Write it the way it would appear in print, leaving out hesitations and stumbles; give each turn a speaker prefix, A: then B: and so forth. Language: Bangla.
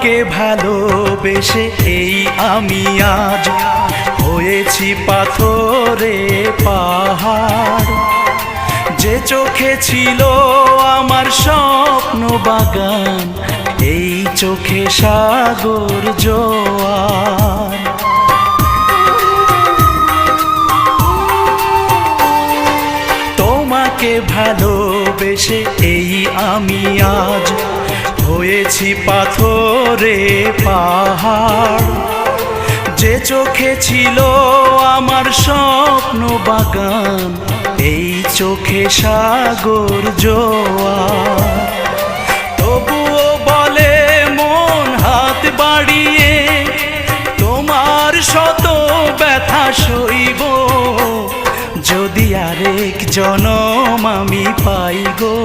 A: তোমাকে ভালোবেসে এই আমি আজ হয়েছি পাথরে পাহাড়। যে চোখে ছিল আমার স্বপ্ন বাগান, এই চোখে সাগর জোয়ার। তোমাকে ভালোবেসে এই আমি আজ হয়েছি পাথরে পাহাড়। যে চোখে ছিল আমার স্বপ্ন বাগান, এই চোখে সাগর জোয়ার। তবুও বলে মন হাত বাড়িয়ে, তোমার শত ব্যথা সইব, যদি আরেক জনম আমি পাই গো।